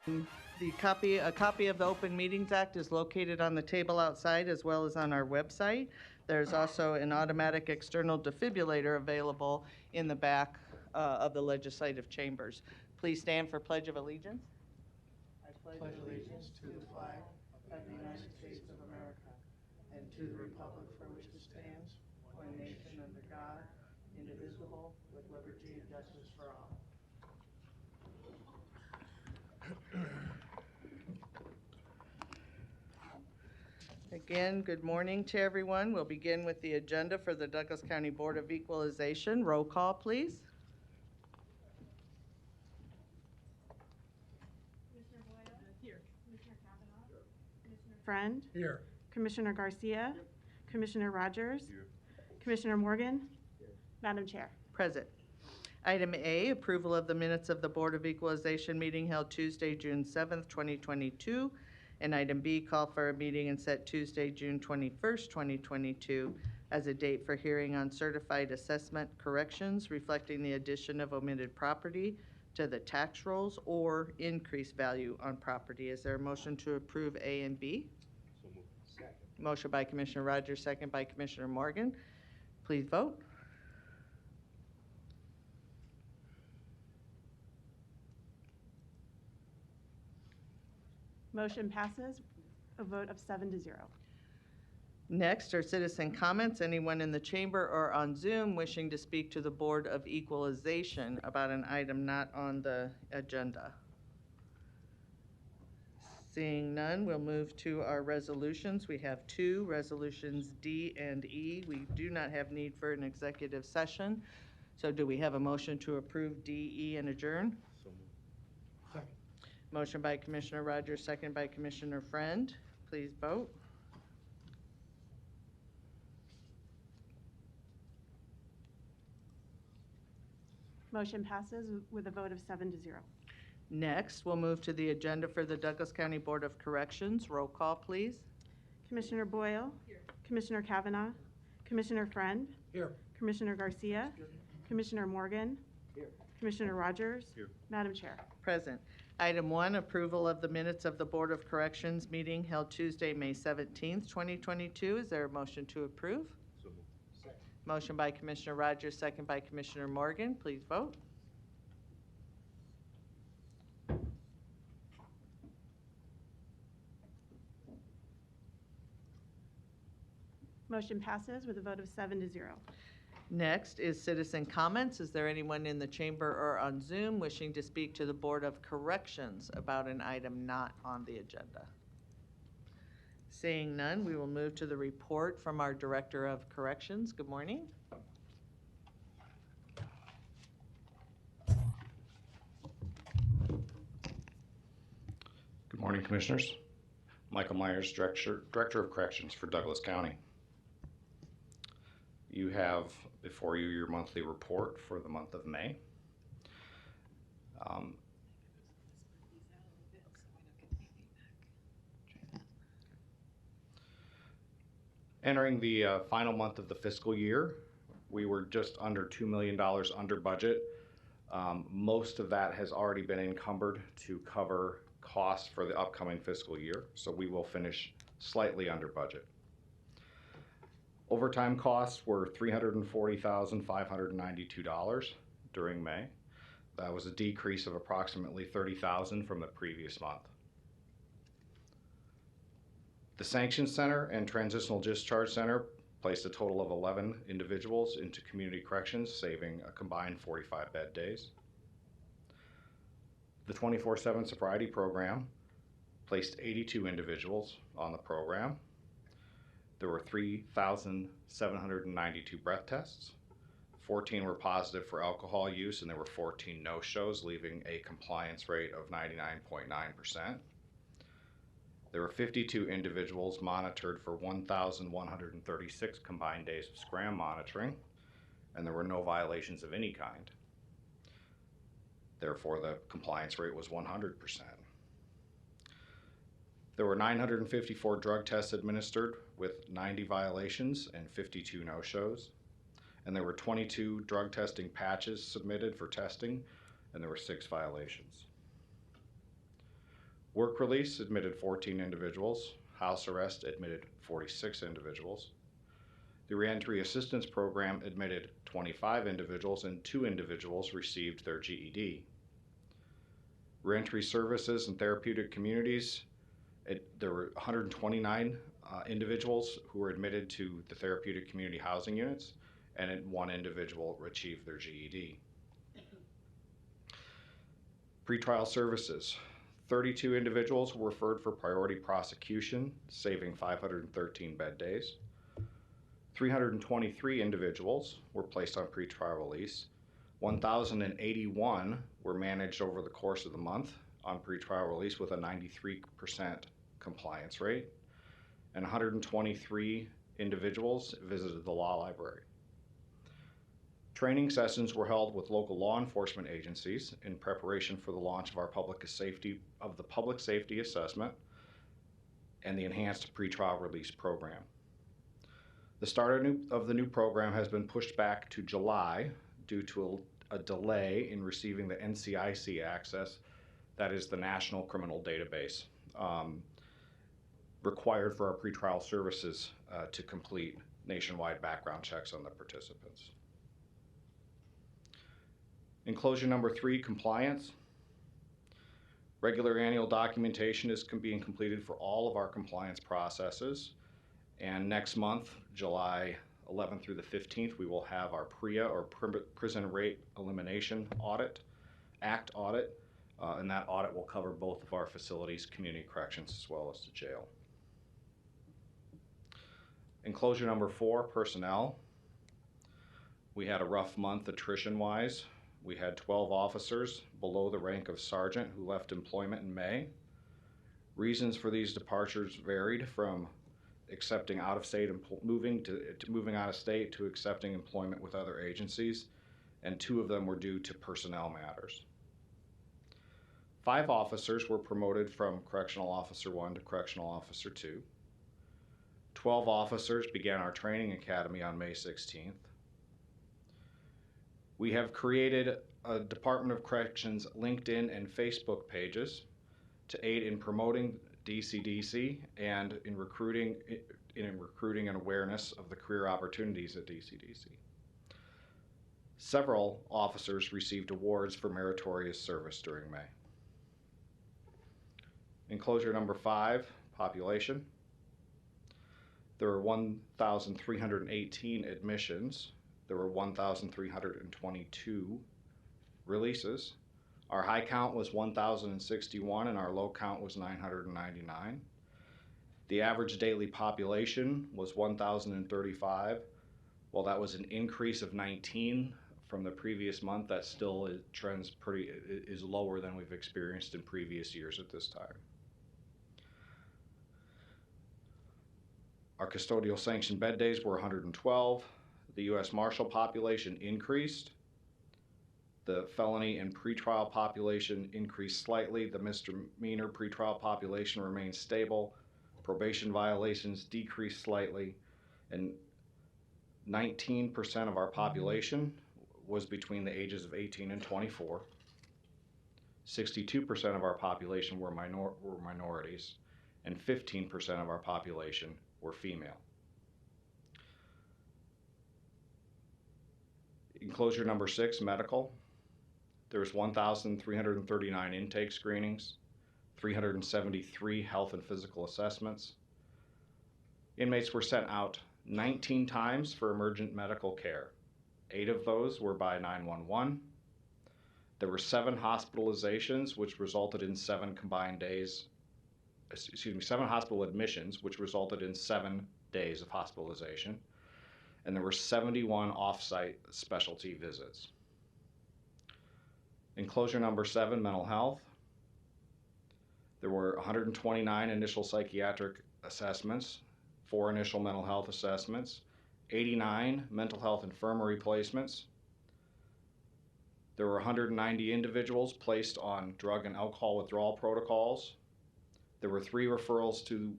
A copy of the Open Meetings Act is located on the table outside as well as on our website. There's also an automatic external defibrillator available in the back of the legislative chambers. Please stand for Pledge of Allegiance. I pledge allegiance to the flag of the United States of America and to the republic for which it stands, one nation under God, indivisible, with liberty and justice for all. Again, good morning to everyone. We'll begin with the agenda for the Douglas County Board of Equalization. Roll call, please. Commissioner Boyle? Here. Commissioner Kavanaugh? Here. Commissioner Friend? Here. Commissioner Garcia? Here. Commissioner Rogers? Here. Commissioner Morgan? Here. Madam Chair. Present. Item A, approval of the minutes of the Board of Equalization meeting held Tuesday, June 7th, 2022. And item B, call for a meeting and set Tuesday, June 21st, 2022 as a date for hearing on certified assessment corrections reflecting the addition of omitted property to the tax rolls or increased value on property. Is there a motion to approve A and B? So moved. Second. Motion by Commissioner Rogers, second by Commissioner Morgan. Please vote. Motion passes, a vote of 7-0. Next are citizen comments. Anyone in the chamber or on Zoom wishing to speak to the Board of Equalization about an item not on the agenda? Seeing none, we'll move to our resolutions. We have two resolutions, D and E. We do not have need for an executive session. So do we have a motion to approve D, E, and adjourn? So moved. Second. Motion by Commissioner Rogers, second by Commissioner Friend. Please vote. Motion passes with a vote of 7-0. Next, we'll move to the agenda for the Douglas County Board of Corrections. Roll call, please. Commissioner Boyle? Here. Commissioner Kavanaugh? Commissioner Friend? Here. Commissioner Garcia? Here. Commissioner Morgan? Here. Commissioner Rogers? Here. Madam Chair. Present. Item 1, approval of the minutes of the Board of Corrections meeting held Tuesday, May 17th, 2022. Is there a motion to approve? So moved. Second. Motion by Commissioner Rogers, second by Commissioner Morgan. Please vote. Motion passes with a vote of 7-0. Next is citizen comments. Is there anyone in the chamber or on Zoom wishing to speak to the Board of Corrections about an item not on the agenda? Seeing none, we will move to the report from our Director of Corrections. Good morning. Good morning, Commissioners. Michael Myers, Director of Corrections for Douglas County. You have before you your monthly report for the month of May. Entering the final month of the fiscal year, we were just under $2 million under budget. Most of that has already been encumbered to cover costs for the upcoming fiscal year, so we will finish slightly under budget. Overtime costs were $340,592 during May. That was a decrease of approximately $30,000 from the previous month. The Sanctions Center and Transitional Discharge Center placed a total of 11 individuals into community corrections, saving a combined 45 bed days. The 24/7 sobriety program placed 82 individuals on the program. There were 3,792 breath tests. 14 were positive for alcohol use, and there were 14 no-shows, leaving a compliance rate of 99.9%. There were 52 individuals monitored for 1,136 combined days of scram monitoring, and there were no violations of any kind. Therefore, the compliance rate was 100%. There were 954 drug tests administered with 90 violations and 52 no-shows. And there were 22 drug testing patches submitted for testing, and there were 6 violations. Work release admitted 14 individuals. House arrest admitted 46 individuals. The Reentry Assistance Program admitted 25 individuals, and 2 individuals received their GED. Reentry Services and Therapeutic Communities, there were 129 individuals who were admitted to the therapeutic community housing units, and 1 individual achieved their GED. Pretrial services, 32 individuals were referred for priority prosecution, saving 513 bed days. 323 individuals were placed on pretrial release. 1,081 were managed over the course of the month on pretrial release with a 93% compliance rate. And 123 individuals visited the law library. Training sessions were held with local law enforcement agencies in preparation for the launch of our public safety assessment and the enhanced pretrial release program. The start of the new program has been pushed back to July due to a delay in receiving the NCIC access, that is the National Criminal Database, required for our pretrial services to complete nationwide background checks on the participants. Enclosure number 3, compliance. Regular annual documentation is being completed for all of our compliance processes. And next month, July 11th through the 15th, we will have our PREA, or Prison Rape Elimination Act audit, and that audit will cover both of our facilities, community corrections, as well as the jail. Enclosure number 4, personnel. We had a rough month attrition-wise. We had 12 officers below the rank of sergeant who left employment in May. Reasons for these departures varied from accepting out-of-state, moving out of state, to accepting employment with other agencies, and 2 of them were due to personnel matters. 5 officers were promoted from Correctional Officer 1 to Correctional Officer 2. 12 officers began our training academy on May 16th. We have created a Department of Corrections LinkedIn and Facebook pages to aid in promoting DCDC and in recruiting and awareness of the career opportunities at DCDC. Several officers received awards for meritorious service during May. Enclosure number 5, population. There were 1,318 admissions. There were 1,322 releases. Our high count was 1,061 and our low count was 999. The average daily population was 1,035. While that was an increase of 19 from the previous month, that still is lower than we've experienced in previous years at this time. Our custodial sanctioned bed days were 112. The U.S. Marshal population increased. The felony and pretrial population increased slightly. The misdemeanor pretrial population remains stable. Probation violations decreased slightly. And 19% of our population was between the ages of 18 and 24. 62% of our population were minorities. And 15% of our population were female. Enclosure number 6, medical. There was 1,339 intake screenings, 373 health and physical assessments. Inmates were sent out 19 times for emergent medical care. 8 of those were by 911. There were 7 hospitalizations, which resulted in 7 hospital admissions, which resulted in 7 days of hospitalization. And there were 71 off-site specialty visits. Enclosure number 7, mental health. There were 129 initial psychiatric assessments, 4 initial mental health assessments, 89 mental health infirmary placements. There were 190 individuals placed on drug and alcohol withdrawal protocols. There were 3 referrals to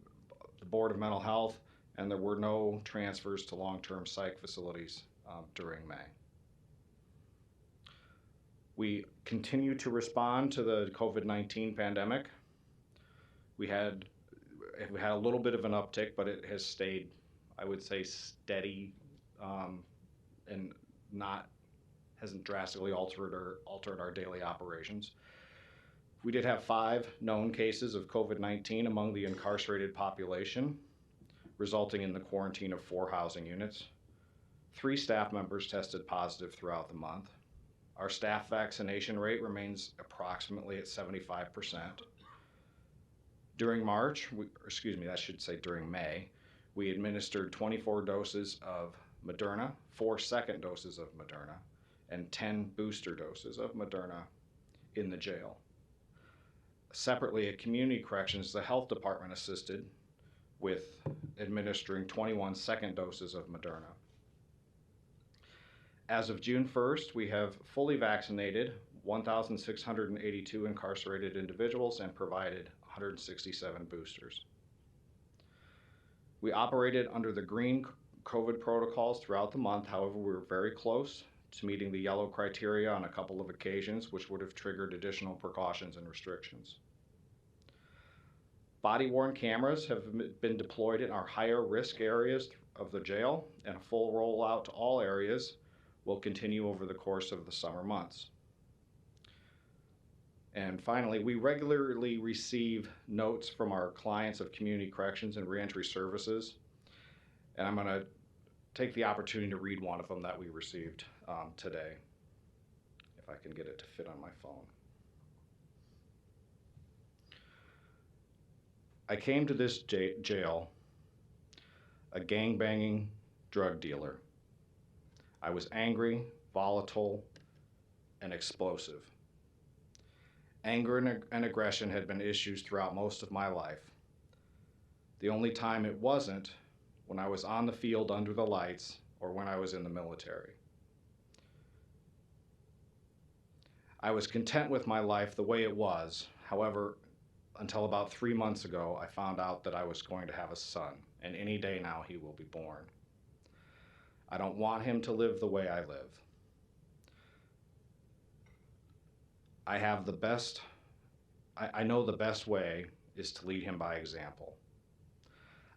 the Board of Mental Health, and there were no transfers to long-term psych facilities during May. We continue to respond to the COVID-19 pandemic. We had a little bit of an uptick, but it has stayed, I would say, steady, and hasn't drastically altered our daily operations. We did have 5 known cases of COVID-19 among the incarcerated population, resulting in the quarantine of 4 housing units. 3 staff members tested positive throughout the month. Our staff vaccination rate remains approximately at 75%. During during May, we administered 24 doses of Moderna, 4 second doses of Moderna, and 10 booster doses of Moderna in the jail. Separately, at Community Corrections, the health department assisted with administering 21 second doses of Moderna. As of June 1st, we have fully vaccinated 1,682 incarcerated individuals and provided 167 boosters. We operated under the green COVID protocols throughout the month. However, we were very close to meeting the yellow criteria on a couple of occasions, which would have triggered additional precautions and restrictions. Body-worn cameras have been deployed in our higher risk areas of the jail, and a full rollout to all areas will continue over the course of the summer months. And finally, we regularly receive notes from our clients of Community Corrections and Reentry Services, and I'm going to take the opportunity to read one of them that we received today, if I can get it to fit on my phone. I came to this jail a gang-banging drug dealer. I was angry, volatile, and explosive. Anger and aggression had been issues throughout most of my life. The only time it wasn't when I was on the field under the lights or when I was in the military. I was content with my life the way it was. However, until about 3 months ago, I found out that I was going to have a son, and any day now he will be born. I don't want him to live the way I live. I know the best way is to lead him by example.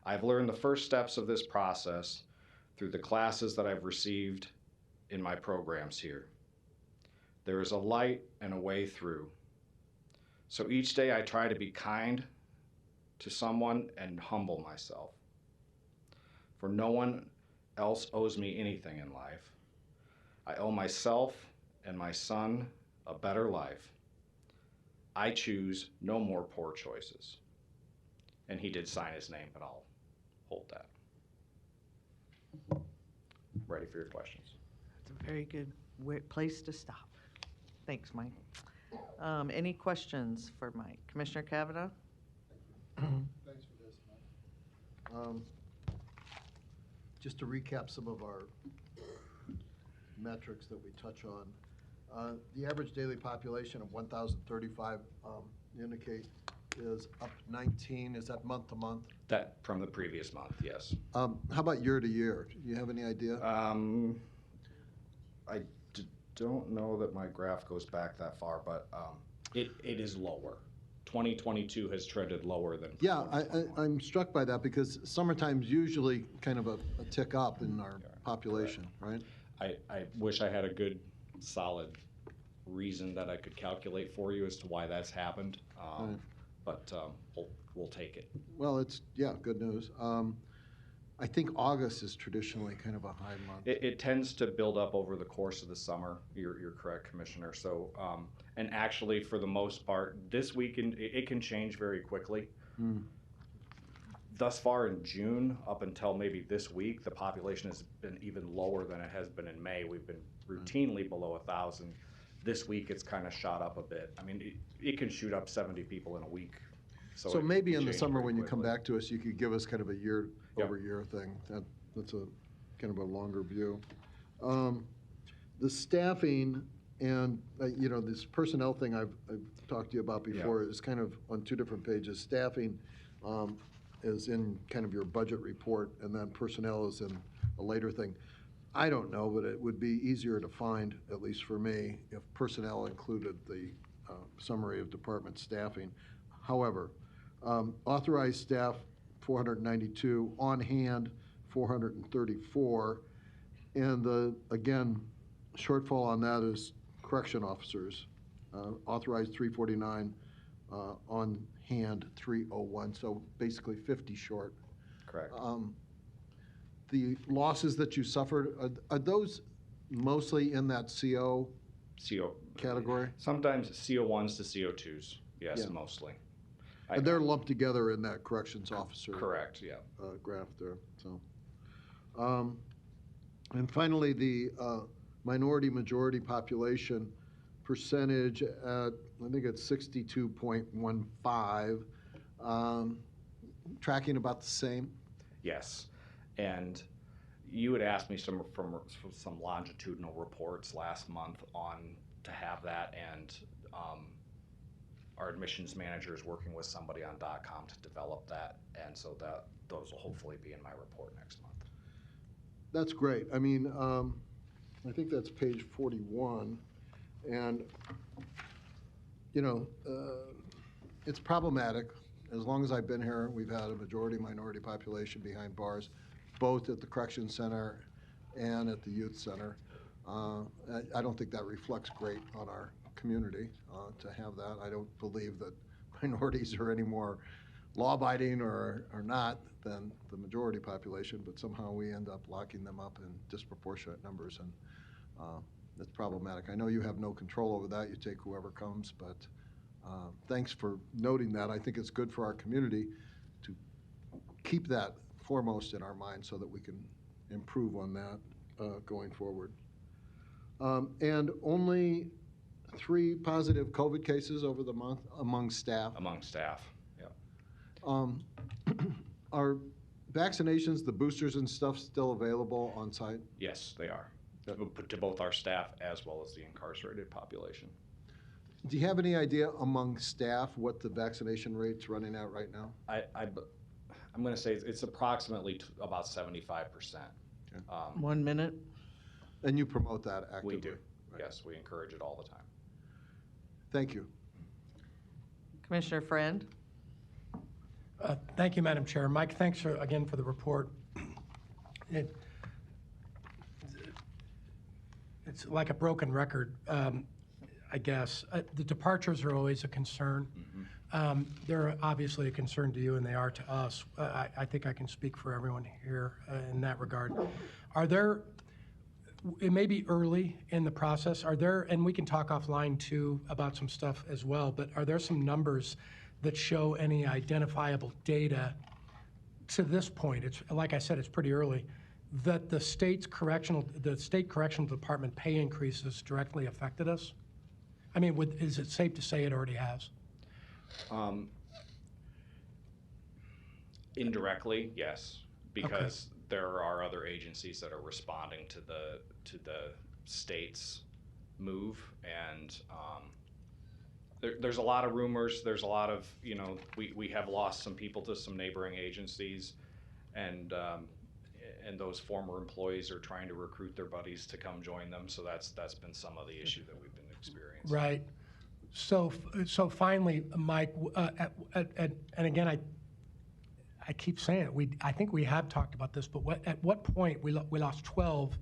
I've learned the first steps of this process through the classes that I've received in my programs here. There is a light and a way through. So each day I try to be kind to someone and humble myself. For no one else owes me anything in life. I owe myself and my son a better life. I choose no more poor choices. And he did sign his name, but I'll hold that. Ready for your questions. It's a very good place to stop. Thanks, Mike. Any questions for Mike? Commissioner Cavanaugh? Thanks for this, Mike. Just to recap some of our metrics that we touch on. The average daily population of 1,035 indicate is up 19. Is that month to month? That from the previous month, yes. How about year to year? Do you have any idea? I don't know that my graph goes back that far, but it is lower. 2022 has trended lower than. Yeah, I'm struck by that because summertime's usually kind of a tick up in our population, right? I wish I had a good, solid reason that I could calculate for you as to why that's happened, Right. but we'll take it. Well, it's, yeah, good news. I think August is traditionally kind of a high month. It tends to build up over the course of the summer. You're correct, Commissioner. So, and actually, for the most part, this weekend it can change very quickly. Thus far in June, up until maybe this week, the population has been even lower than it has been in May. We've been routinely below 1,000. This week, it's kind of shot up a bit. I mean, it can shoot up 70 people in a week. So it maybe can in the change summer very when you come quickly. back to us, you could give us kind of a year Yep. over year thing. That's a kind of a longer view. The staffing and, this personnel thing I've talked to you about before is kind of on 2 different pages. Staffing is in kind of your budget report, and then personnel is in a later thing. I don't know, but it would be easier to find, at least for me, if personnel included the summary of department staffing. However, Authorized staff, 492, on hand, 434. And again, shortfall on that is correction officers. Authorized 349, on hand 301, so basically 50 short. Correct. The losses that you suffered, are those mostly in that CO CO category? Sometimes CO1s to CO2s. Yes, Yeah. mostly. And they're lumped together in that corrections officer Correct. Yeah. graph there. So, and finally, the minority-majority population percentage at, I think it's 62.15, tracking about the same. Yes, and you had asked me some longitudinal reports last month on to have that, and our admissions manager is working with somebody on DOTComm to develop that, and so that those will hopefully be in my report next month. That's great. I mean, I think that's page 41, and it's problematic. As long as I've been here, we've had a majority-minority population behind bars, both at the correction center and at the youth center. I don't think that reflects great on our community to have that. I don't believe that minorities are any more law-abiding or not than the majority population, but somehow we end up locking them up in disproportionate numbers, and it's problematic. I know you have no control over that. You take whoever comes, but thanks for noting that. I think it's good for our community to keep that foremost in our mind so that we can improve on that going forward. And only 3 positive COVID cases over the month among staff. Among staff, yeah. Are vaccinations, the boosters and stuff, still available on site? Yes, they are. To both our staff as well as the incarcerated population. Do you have any idea among staff what the vaccination rate's running at right now? I'm going to say it's approximately about 75%. Okay. 1 minute. And you promote that actively? We do. Right. Yes, we encourage it all the time. Thank you. Commissioner Friend? Thank you, Madam Chair. Mike, thanks again for the report. It's like a broken record, I guess. The departures are always a concern. Mm-hmm. They're obviously a concern to you, and they are to us. I think I can speak for everyone here in that regard. Are there, it may be early in the process, are there, and we can talk offline too about some stuff as well, but are there some numbers that show any identifiable data to this point? It's, like I said, it's pretty early, that the state correctional department pay increases directly affected us? I mean, is it safe to say it already has? Indirectly, yes, because there are other agencies that are responding to the state's move, and there's a lot of rumors. There's a lot of, we have lost some people to some neighboring agencies, and those former employees are trying to recruit their buddies to come join them. So that's been some of the issue that we've been experiencing. Right. So finally, Mike, and again, I keep saying it. I think we have talked about this, but at what point we lost 12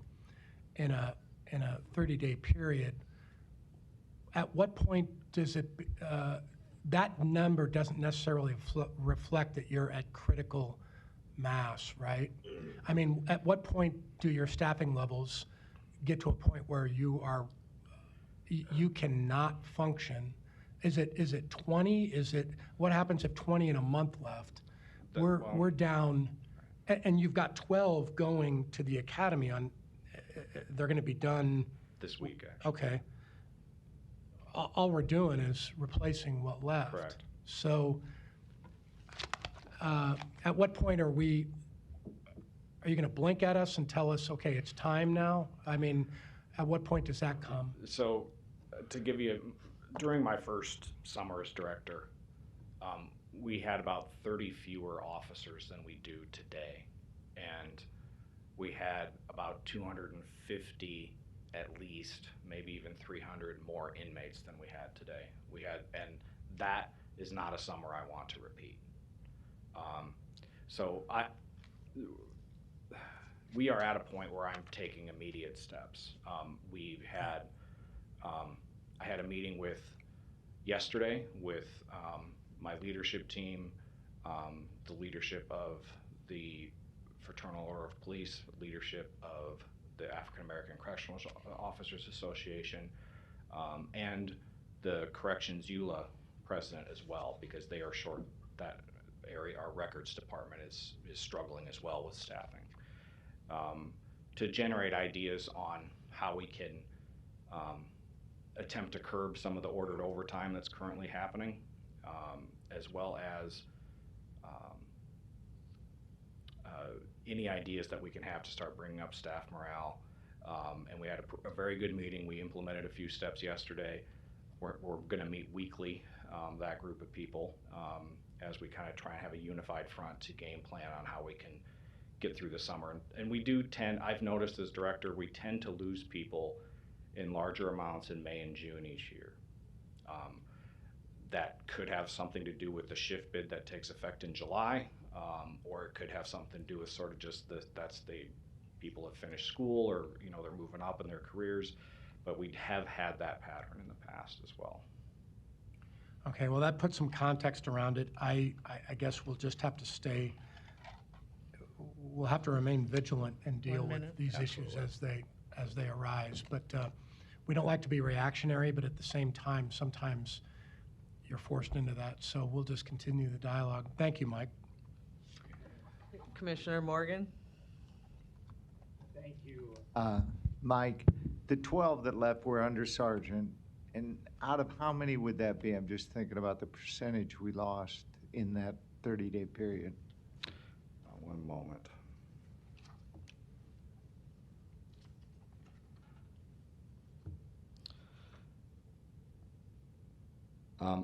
in a 30-day period? At what point does it that number doesn't necessarily reflect that you're at critical mass, right? I mean, at what point do your staffing levels get to a point where you cannot function? Is it 20? Is it, what happens if 20 in a month left? We're down, and you've got 12 going to the academy on, they're going to be done This week, actually. Okay. All we're doing is replacing what left. Correct. So at what point are you going to blink at us and tell us, okay, it's time now? I mean, at what point does that come? So to give you, during my first summer as director, we had about 30 fewer officers than we do today. And we had about 250 at least, maybe even 300 more inmates than we had today. And that is not a summer I want to repeat. So we are at a point where I'm taking immediate steps. I had a meeting yesterday with my leadership team, the leadership of the Fraternal Order of Police, leadership of the African American Correctional Officers Association, and the Corrections EULA president as well, because they are short that area. Our records department is struggling as well with staffing. To generate ideas on how we can attempt to curb some of the ordered overtime that's currently happening, as well as any ideas that we can have to start bringing up staff morale. And we had a very good meeting. We implemented a few steps yesterday. We're going to meet weekly, that group of people, as we kind of try and have a unified front to game plan on how we can get through the summer. And we do I've noticed as director, we tend to lose people in larger amounts in May and June each year. That could have something to do with the shift bid that takes effect in July, or it could have something to do with sort of just people have finished school, or they're moving up in their careers. But we have had that pattern in the past as well. Okay, well, that puts some context around it. I guess we'll just have to we'll have to remain vigilant and deal with these issues as they arise. But we don't like to be reactionary, but at the same time, sometimes you're forced into that. So we'll just continue the dialogue. Thank you, Mike. Commissioner Morgan? Thank you. Mike, the 12 that left were under sergeant, and out of how many would that be? I'm just thinking about the percentage we lost in that 30-day period. One moment.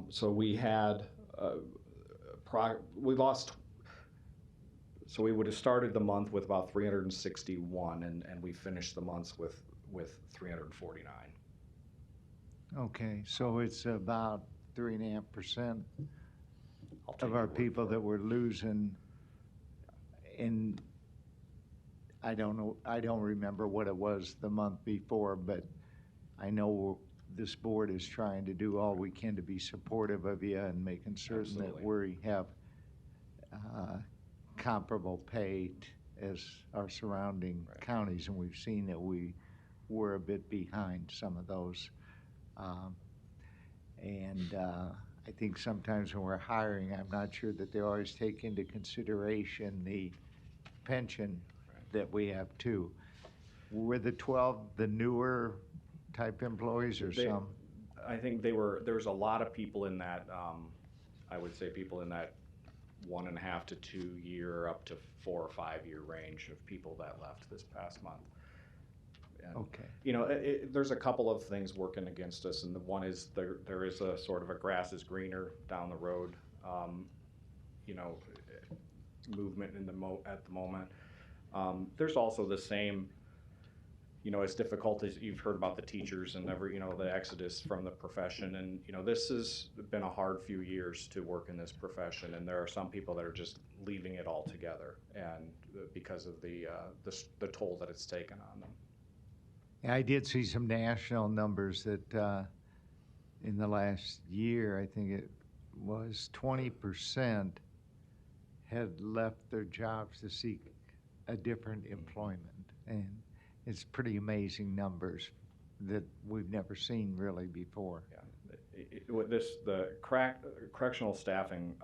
So we had, we lost, so we would have started the month with about 361, and we finished the months with 349. Okay, so it's about 3.5% of our people that we're losing. And I don't know, I don't remember what it was the month before, but I know this board is trying to do all we can to be supportive of you and making certain that we have comparable pay as our surrounding counties, and we've seen that we were a bit behind some of those. I think sometimes when we're hiring, I'm not sure that they always take into consideration the pension that we have too. Were the 12 the newer type employees or some? I think there's a lot of people in that, I would say people in that 1.5 to 2 year up to 4 or 5 year range of people that left this past month. And, okay. There's a couple of things working against us, and the one is there is a sort of a grass is greener down the road, movement at the moment. There's also the same, as difficult as you've heard about the teachers and the exodus from the profession, and this has been a hard few years to work in this profession, and there are some people that are just leaving it altogether, and because of the toll that it's taken on them. I did see some national numbers that in the last year, I think it was 20% had left their jobs to seek a different employment. And it's pretty amazing numbers that we've never seen really before. Yeah. The correctional staffing,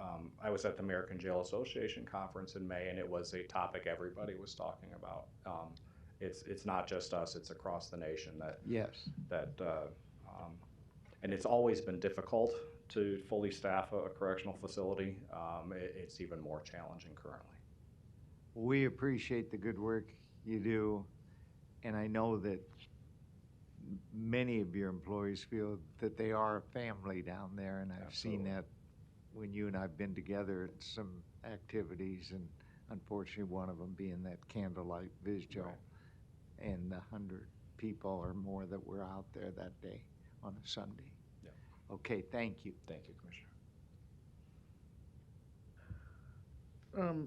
I was at the American Jail Association conference in May, and it was a topic everybody was talking about. It's not just us, it's across the nation and it's always been difficult to fully staff a correctional facility. It's even more challenging currently. We appreciate the good work you do, and I know that many of your employees feel that they are a family down there, and I've seen that when you and I've been together at some activities, and unfortunately one of them being that candlelight vigil. Right. And 100 people or more that were out there that day on a Sunday. Yeah. Okay, thank you. Thank you, Commissioner.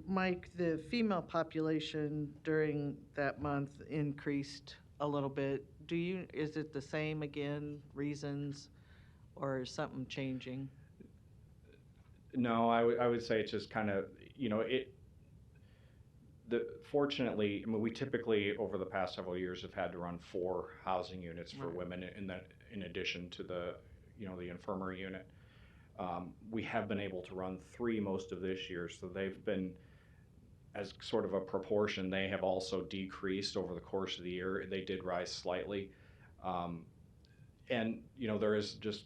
Mike, the female population during that month increased a little bit. Is it the same again, reasons, or is something changing? No, I would say it's just kind of, you know, fortunately, I mean, we typically, over the past several years, have had to run 4 housing units for Right. women in addition to the, you know, the infirmary unit. We have been able to run 3 most of this year, so they've been, as sort of a proportion, they have also decreased over the course of the year. They did rise slightly. And, you know, there is just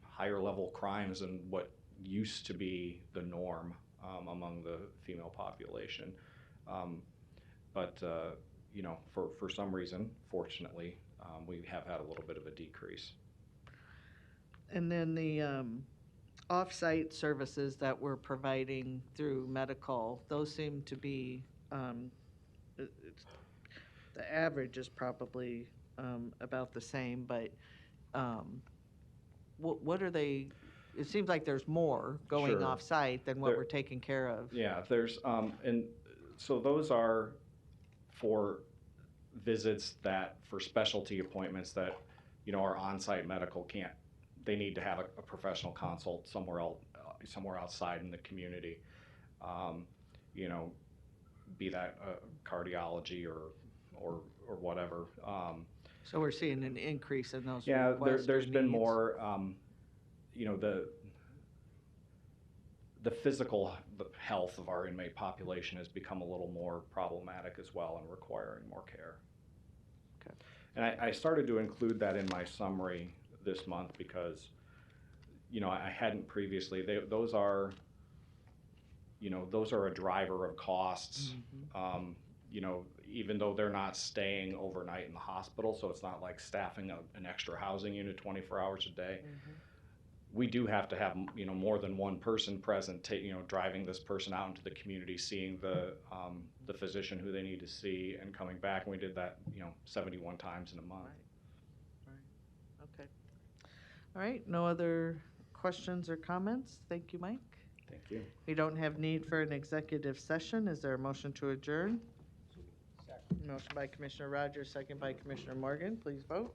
higher level crimes than what used to be the norm among the female population. But you know, for some reason, fortunately, we have had a little bit of a decrease. And then the off-site services that we're providing through medical, those seem to be, the average is probably about the same, but what are they, it seems like there's more going Sure. off-site than what There- we're taking care of. Yeah, there's and so those are for visits for specialty appointments that, you know, our on-site medical can't. They need to have a professional consult somewhere else, somewhere outside in the community. You know, be that cardiology or whatever. So we're seeing an increase in those Yeah, requests or there's been needs. more. You know, the physical health of our inmate population has become a little more problematic as well and requiring more care. Okay. And I started to include that in my summary this month because, you know, I hadn't previously. Those are, you know, those are a driver of costs. Mhm. You know, even though they're not staying overnight in the hospital, so it's not like staffing an extra housing unit 24 hours a day. Mhm. We do have to have, you know, more than one person present, you know, driving this person out into the community, seeing the physician who they need to see, and coming back. And we did that, you know, 71 times in a month. Right. Okay. All right, no other questions or comments? Thank you, Mike. Thank you. We don't have need for an executive session. Is there a motion to adjourn? Motion by Commissioner Rogers, second by Commissioner Morgan. Please vote.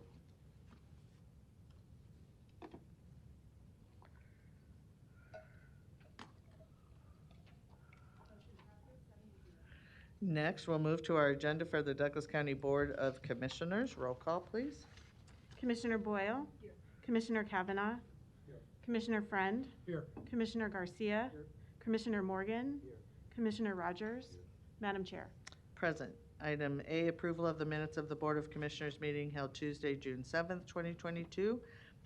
Next, we'll move to our agenda for the Douglas County Board of Commissioners. Roll call, please. Commissioner Boyle? Commissioner Kavanaugh? Commissioner Friend? Here. Commissioner Garcia? Commissioner Morgan? Commissioner Rogers? Madam Chair. Present. Item A, approval of the minutes of the Board of Commissioners meeting held Tuesday, June 7th, 2022.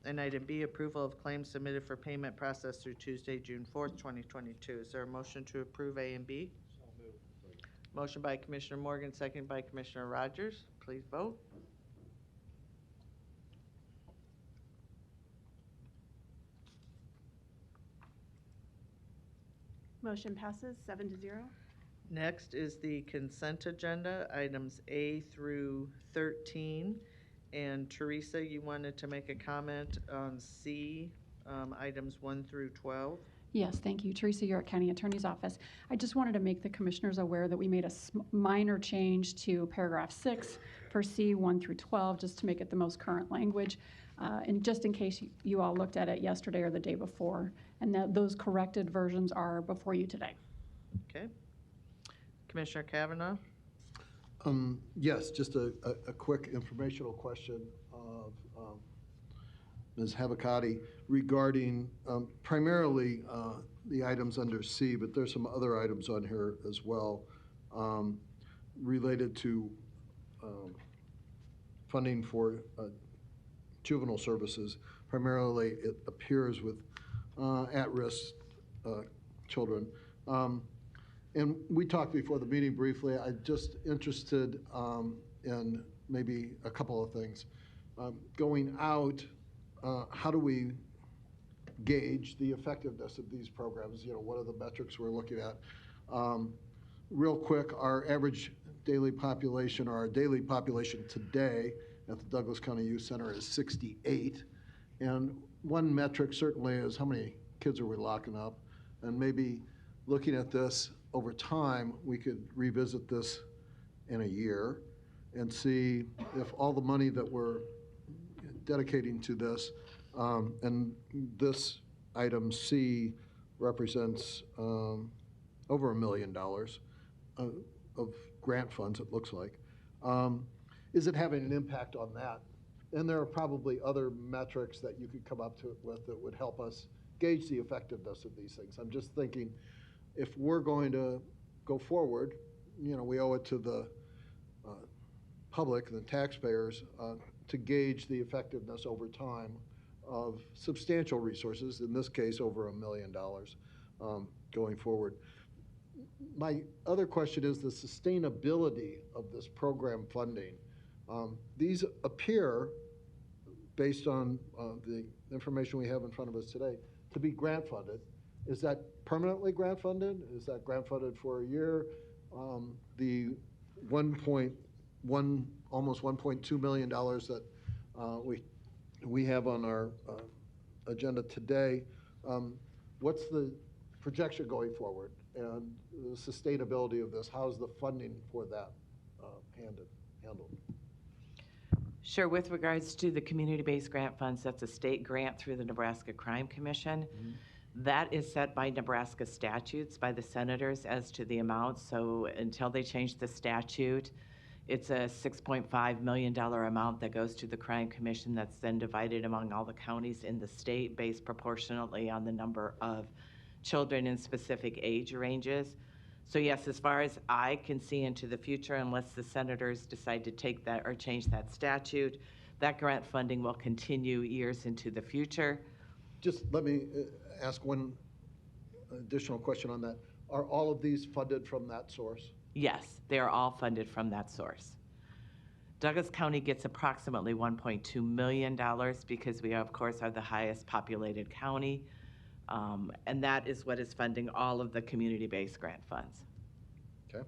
And item B, approval of claims submitted for payment processed through Tuesday, June 4th, 2022. Is there a motion to approve A and B? Motion by Commissioner Morgan, second by Commissioner Rogers. Please vote. Motion passes 7-0. Next is the consent agenda, items A through 13. And Teresa, you wanted to make a comment on C, items 1 through 12? Yes, thank you. Teresa, York County Attorney's Office. I just wanted to make the commissioners aware that we made a minor change to paragraph 6 for C 1 through 12, just to make it the most current language. And just in case you all looked at it yesterday or the day before, and that those corrected versions are before you today. Okay. Commissioner Kavanaugh? Yes, just a quick informational question of Ms. Havakati regarding primarily the items under C, but there's some other items on here as well related to funding for juvenile services. Primarily, it appears with at-risk children. And we talked before the meeting briefly. I'm just interested in maybe a couple of things. Going out, how do we gauge the effectiveness of these programs? You know, what are the metrics we're looking at? Real quick, our average daily population, or our daily population today at the Douglas County Youth Center is 68. And one metric certainly is how many kids are we locking up? And maybe looking at this over time, we could revisit this in a year and see if all the money that we're dedicating to this, and this item C represents over $1 million of grant funds, it looks like. Is it having an impact on that? And there are probably other metrics that you could come up with that would help us gauge the effectiveness of these things. I'm just thinking, if we're going to go forward, we owe it to the public, the taxpayers, to gauge the effectiveness over time of substantial resources, in this case, over $1 million going forward. My other question is the sustainability of this program funding. These appear, based on the information we have in front of us today, to be grant funded. Is that permanently grant funded? Is that grant funded for a year? The almost $1.2 million that we have on our agenda today, what's the projection going forward and the sustainability of this? How's the funding for that handled? Sure. With regards to the community-based grant funds, that's a state grant through the Nebraska Crime Commission. Mm-hmm. That is set by Nebraska statutes, by the senators, as to the amount. So until they change the statute, it's a $6.5 million amount that goes to the Crime Commission that's then divided among all the counties in the state based proportionately on the number of children in specific age ranges. So yes, as far as I can see into the future, unless the senators decide to take that or change that statute, that grant funding will continue years into the future. Just let me ask one additional question on that. Are all of these funded from that source? Yes, they are all funded from that source. Douglas County gets approximately $1.2 million because we, of course, are the highest populated county. And that is what is funding all of the community-based grant funds. Okay.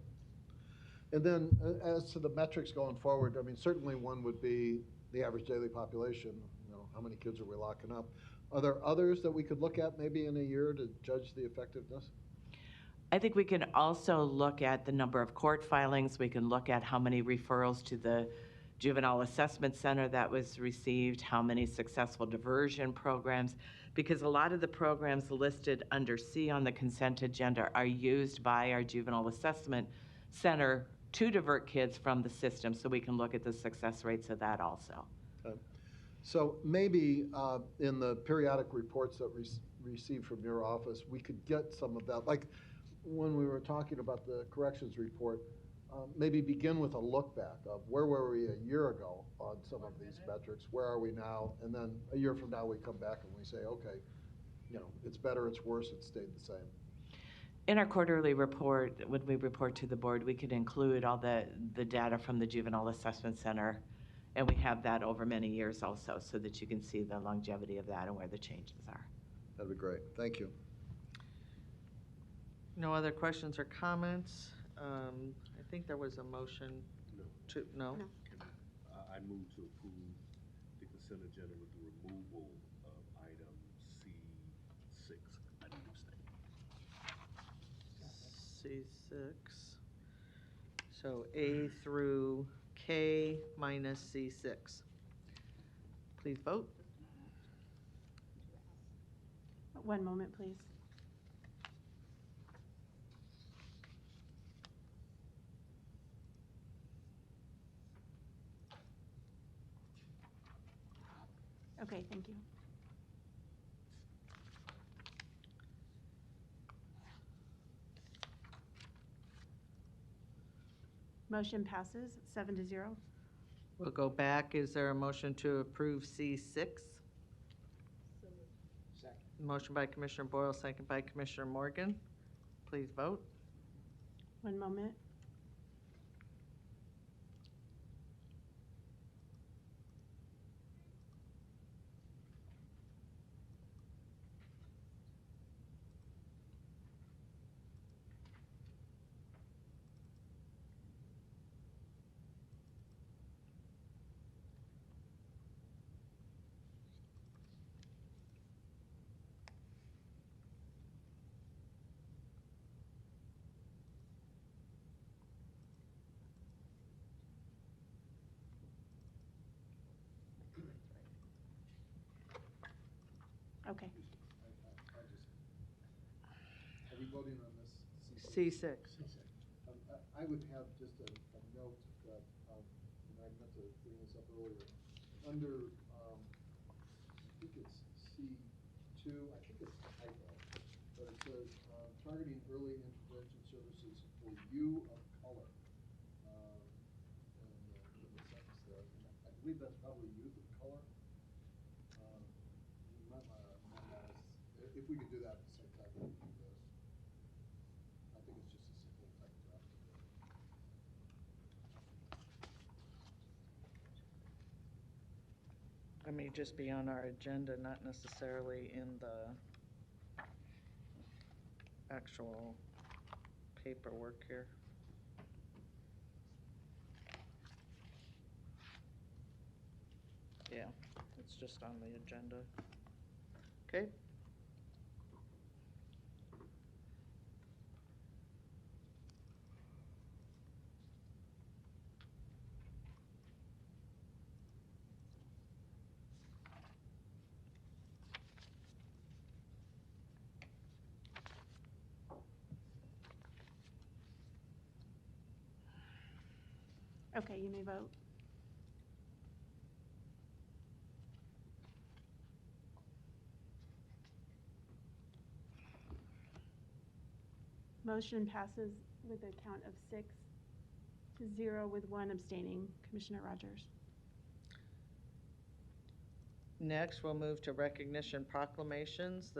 And then as to the metrics going forward, I mean, certainly one would be the average daily population. How many kids are we locking up? Are there others that we could look at maybe in a year to judge the effectiveness? I think we can also look at the number of court filings. We can look at how many referrals to the Juvenile Assessment Center that was received, how many successful diversion programs, because a lot of the programs listed under C on the consent agenda are used by our Juvenile Assessment Center to divert kids from the system, so we can look at the success rates of that also. Okay. So maybe in the periodic reports that we receive from your office, we could get some of that. Like when we were talking about the corrections report, maybe begin with a look back of where were we a year ago on some of these metrics, where are we now, and then a year from now we come back and we say, okay, it's better, it's worse, it stayed the same. In our quarterly report, when we report to the board, we could include all the data from the Juvenile Assessment Center, and we have that over many years also, so that you can see the longevity of that and where the changes are. That'd be great. Thank you. No other questions or comments? I think there was a motion to, no? No. I move to approve the consent agenda with the removal of item C6. I need to abstain. C6. So A through K minus C6. Please vote. One moment, please. Okay, thank you. Motion passes 7-0. We'll go back. Is there a motion to approve C6? Second. Motion by Commissioner Boyle, second by Commissioner Morgan. Please vote. One moment. Okay. Are we voting on this? C6. I would have just a note that, and I meant to bring this up earlier, under, I think it's C2, I think it's a typo, but it says, targeting early intervention services for you of color. In the sentence there, and I believe that's probably youth of color. You might wanna amend that if we could do that at the same time we do this. I think it's just a simple type of draft. It may just be on our agenda, not necessarily in the actual paperwork here. Yeah, it's just on the agenda. Okay. Okay, you may vote. Motion passes with a count of 6-0 with 1 abstaining. Commissioner Rogers. Next, we'll move to recognition proclamations.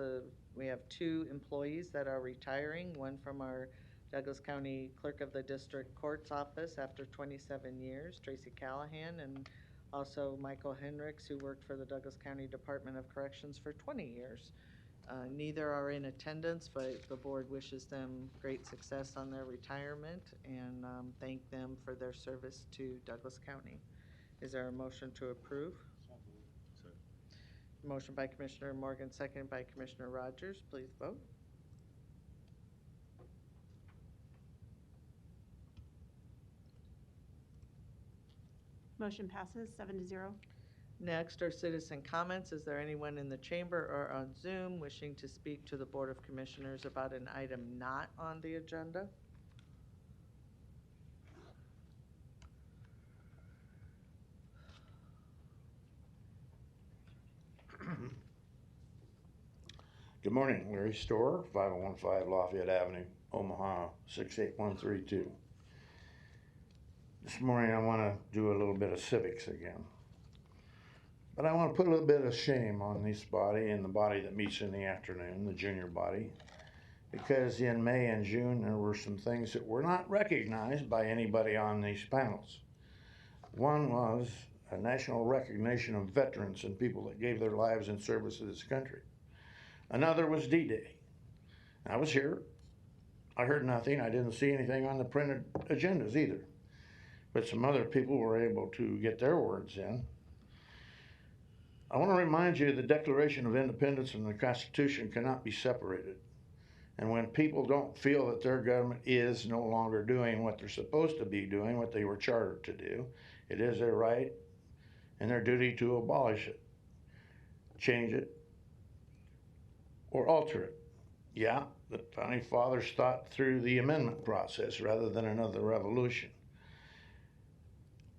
We have 2 employees that are retiring, one from our Douglas County Clerk of the District Court's office after 27 years, Tracy Callahan, and also Michael Hendricks, who worked for the Douglas County Department of Corrections for 20 years. Neither are in attendance, but the board wishes them great success on their retirement and thank them for their service to Douglas County. Is there a motion to approve? Motion by Commissioner Morgan, seconded by Commissioner Rogers. Please vote. Motion passes 7-0. Next are citizen comments. Is there anyone in the chamber or on Zoom wishing to speak to the Board of Commissioners about an item not on the agenda? Good morning, Larry Storer, 5015 Lafayette Avenue, Omaha, 68132. This morning I want to do a little bit of civics again. But I want to put a little bit of shame on this body and the body that meets in the afternoon, the junior body, because in May and June there were some things that were not recognized by anybody on these panels. One was a national recognition of veterans and people that gave their lives in service to this country. Another was D-Day. I was here. I heard nothing. I didn't see anything on the printed agendas either. But some other people were able to get their words in. I want to remind you the Declaration of Independence and the Constitution cannot be separated. And when people don't feel that their government is no longer doing what they're supposed to be doing, what they were chartered to do, it is their right and their duty to abolish it, change it, or alter it. Yeah, the founding fathers thought through the amendment process rather than another revolution.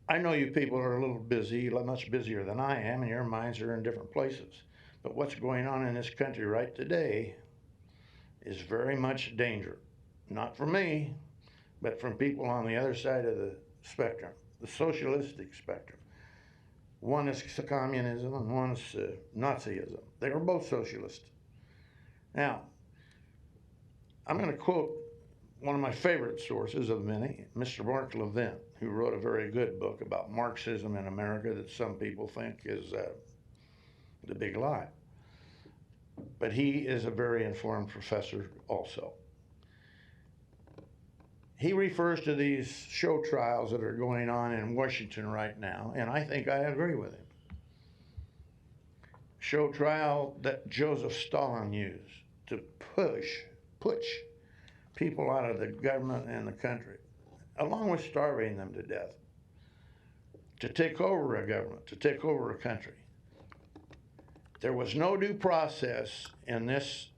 I know you people are a little busy, much busier than I am, and your minds are in different places. But what's going on in this country right today is very much danger. Not for me, but from people on the other side of the spectrum, the socialistic spectrum. One is communism and one is Nazism. They were both socialist. Now, I'm going to quote one of my favorite sources of many, Mr. Mark Levin, who wrote a very good book about Marxism in America that some people think is the big lie. But he is a very informed professor also. He refers to these show trials that are going on in Washington right now, and I think I agree with him. Show trial that Joseph Stalin used to push people out of the government and the country, along with starving them to death, to take over a government, to take over a country. There was no due process in this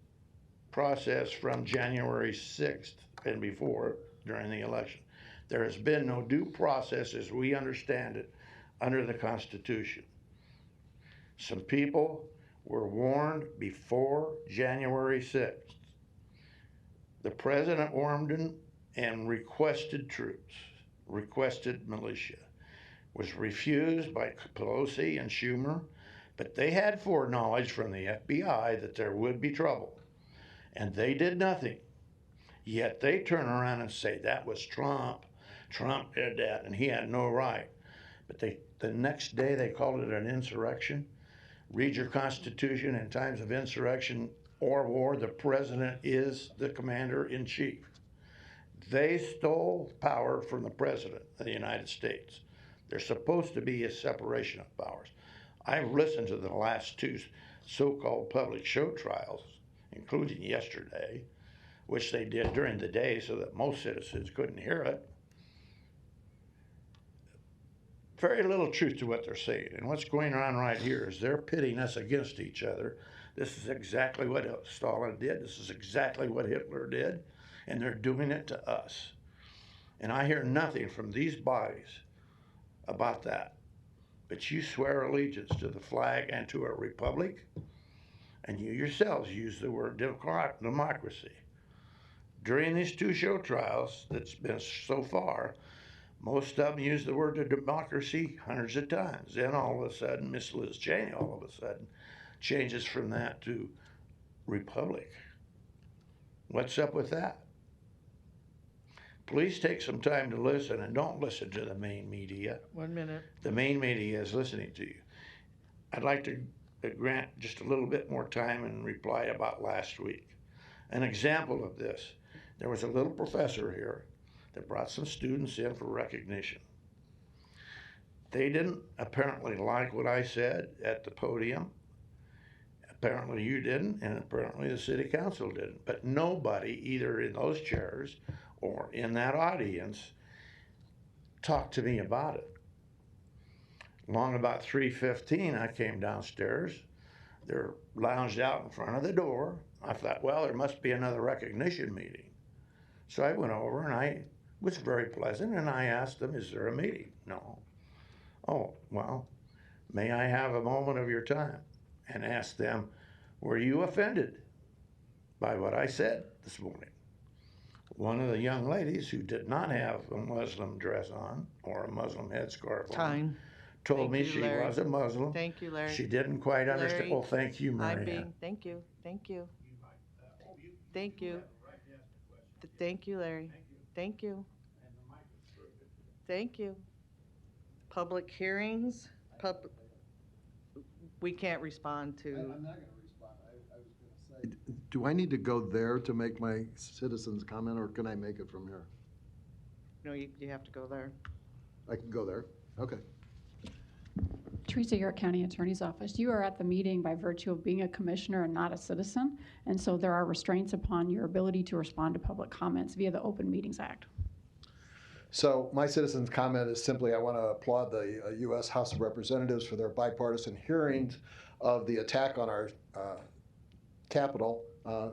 process from January 6th and before during the election. There has been no due process as we understand it under the Constitution. Some people were warned before January 6th. The president warned them and requested troops, requested militia. Was refused by Pelosi and Schumer, but they had foreknowledge from the FBI that there would be trouble, and they did nothing. Yet they turn around and say that was Trump. Trump did that, and he had no right. But the next day they called it an insurrection. Read your Constitution. In times of insurrection or war, the president is the commander-in-chief. They stole power from the president of the United States. There's supposed to be a separation of powers. I've listened to the last two so-called public show trials, including yesterday, which they did during the day so that most citizens couldn't hear it. Very little truth to what they're saying. And what's going on right here is they're pitting us against each other. This is exactly what Stalin did. This is exactly what Hitler did. And they're doing it to us. And I hear nothing from these bodies about that. But you swear allegiance to the flag and to a republic, and you yourselves use the word democracy. During these two show trials that's been so far, most of them use the word democracy hundreds of times. Then all of a sudden, Miss Liz Cheney all of a sudden changes from that to republic. What's up with that? Please take some time to listen and don't listen to the main media. 1 minute. The main media is listening to you. I'd like to grant just a little bit more time and reply about last week. An example of this, there was a little professor here that brought some students in for recognition. They didn't apparently like what I said at the podium. Apparently you didn't, and apparently the city council didn't. But nobody, either in those chairs or in that audience, talked to me about it. Along about 3:15, I came downstairs. They're lounged out in front of the door. I thought, well, there must be another recognition meeting. So I went over and I was very pleasant and I asked them, is there a meeting? No. Oh, well, may I have a moment of your time? And asked them, were you offended by what I said this morning? One of the young ladies who did not have a Muslim dress on or a Muslim headscarf on Time. told Thank me you, she Larry. was a Muslim. Thank you, Larry. She didn't quite understand. Larry, Well, thank you, Marianne. thank you, thank you. Thank you. Thank you, Larry. Thank you. Thank you. Public hearings, we can't respond to. I'm not going to respond. I was going to say, do I need to go there to make my citizens comment, or can I make it from here? No, you have to go there. I can go there? Okay. Teresa, you're at County Attorney's Office. You are at the meeting by virtue of being a commissioner and not a citizen, and so there are restraints upon your ability to respond to public comments via the Open Meetings Act. So my citizen's comment is simply, I want to applaud the U.S. House of Representatives for their bipartisan hearings of the attack on our Capitol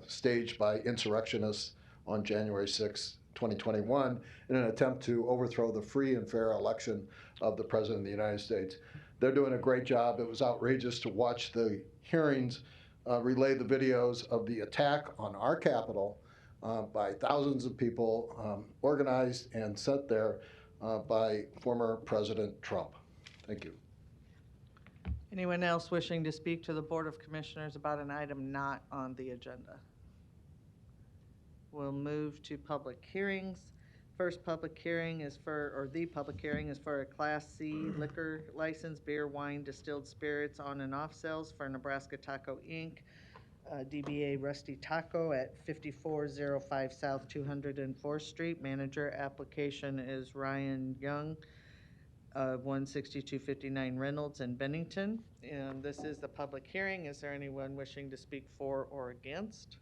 staged by insurrectionists on January 6, 2021, in an attempt to overthrow the free and fair election of the President of the United States. They're doing a great job. It was outrageous to watch the hearings relay the videos of the attack on our Capitol by thousands of people organized and sent there by former President Trump. Thank you. Anyone else wishing to speak to the Board of Commissioners about an item not on the agenda? We'll move to public hearings. First public hearing is the public hearing is for a Class C liquor license, beer, wine, distilled spirits on and off sales for Nebraska Taco Inc., DBA Rusty Taco at 5405 South 204th Street. Manager application is Ryan Young of 16259 Reynolds in Bennington. And this is the public hearing. Is there anyone wishing to speak for or against?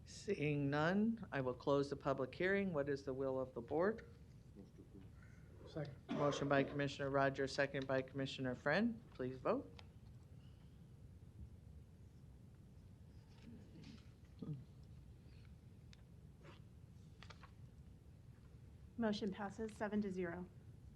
Seeing none, I will close the public hearing. What is the will of the board? Second. Motion by Commissioner Rogers, second by Commissioner Friend. Please vote. Motion passes 7-0.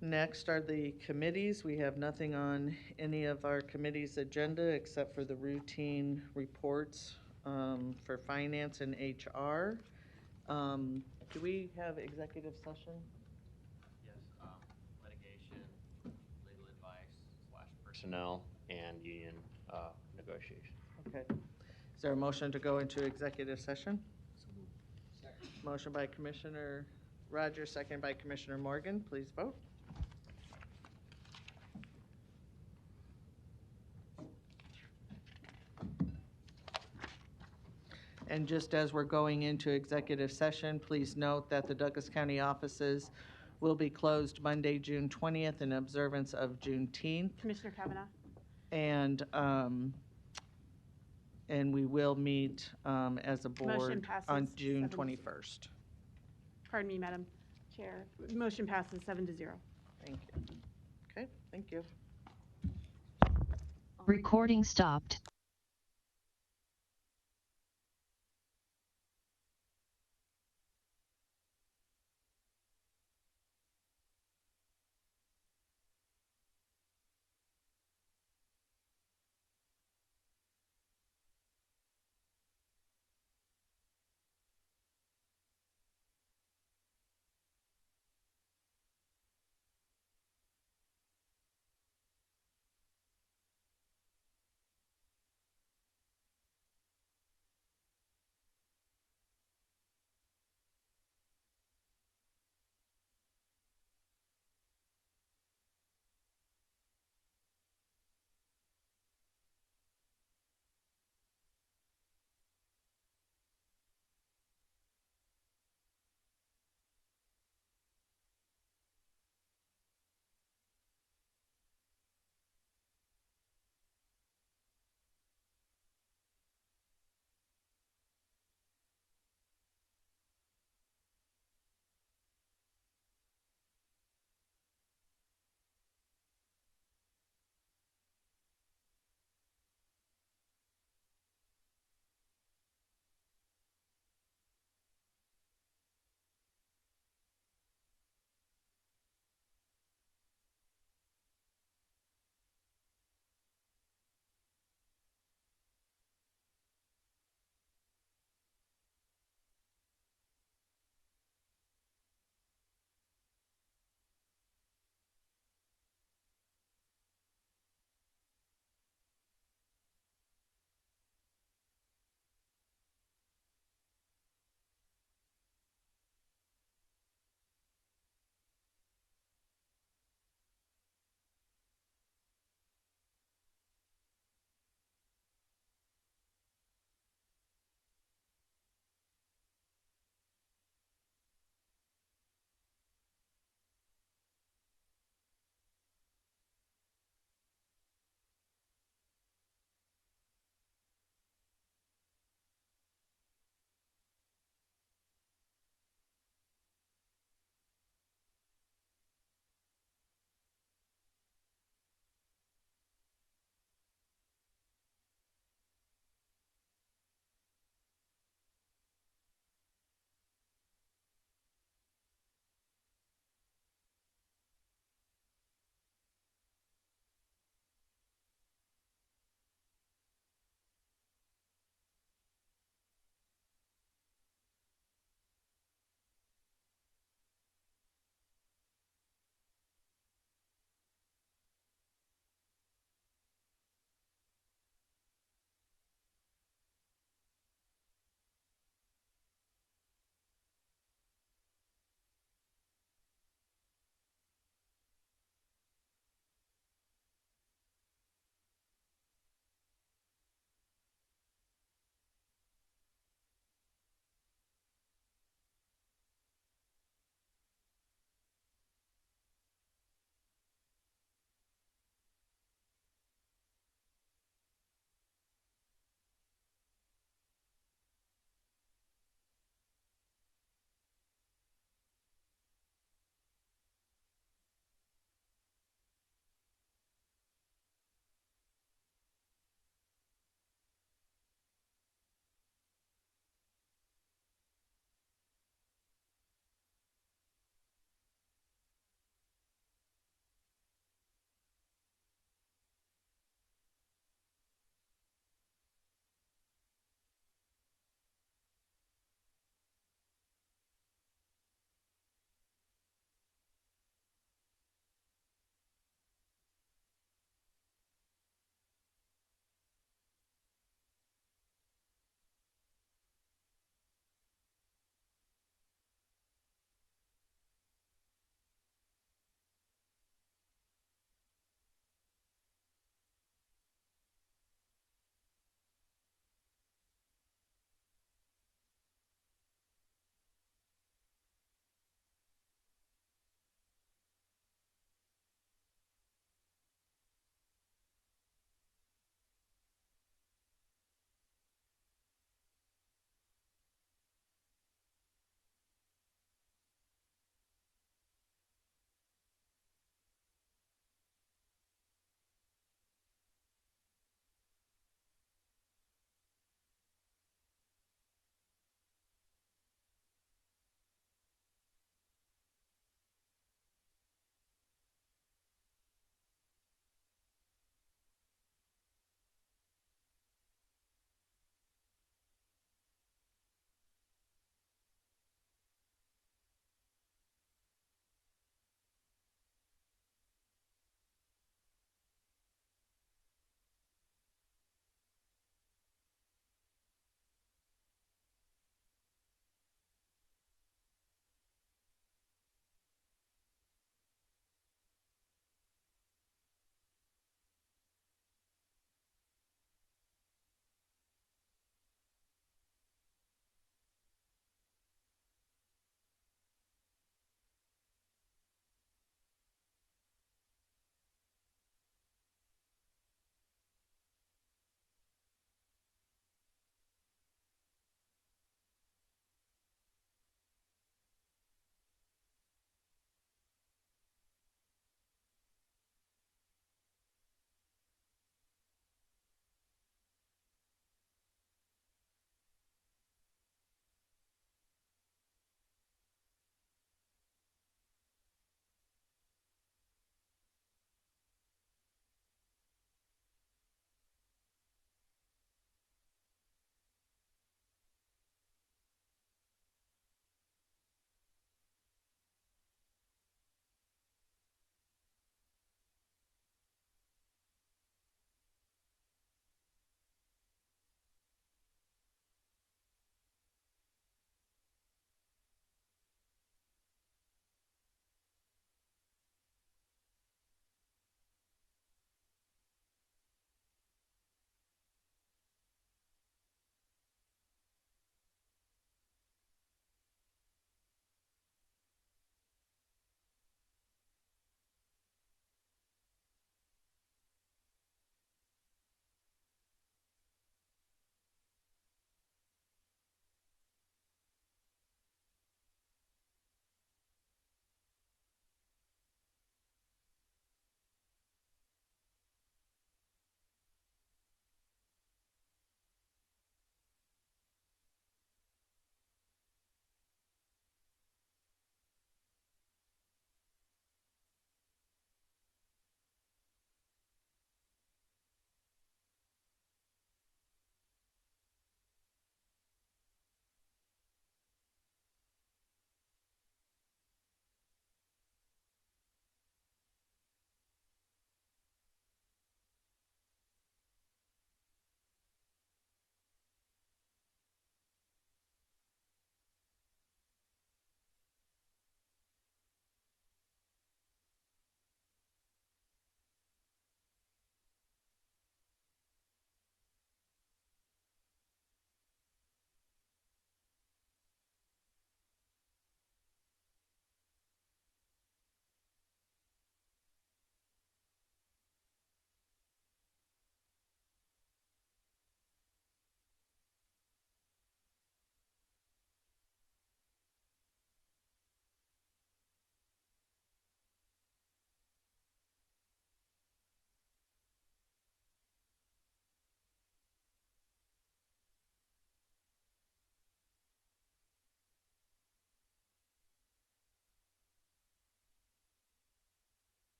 Next are the committees. We have nothing on any of our committees' agenda except for the routine reports for finance and HR. Do we have executive session? Yes, litigation, legal advice / personnel, and union negotiation. Okay. Is there a motion to go into executive session? Motion by Commissioner Rogers, second by Commissioner Morgan. Please vote. And just as we're going into executive session, please note that the Douglas County offices will be closed Monday, June 20th in observance of Juneteenth. Commissioner Kavanaugh? And we will meet as a Motion board passes on June 7-0. 21st. Pardon me, Madam Chair. Motion passes 7-0. Thank you. Okay, thank you. Recording stopped.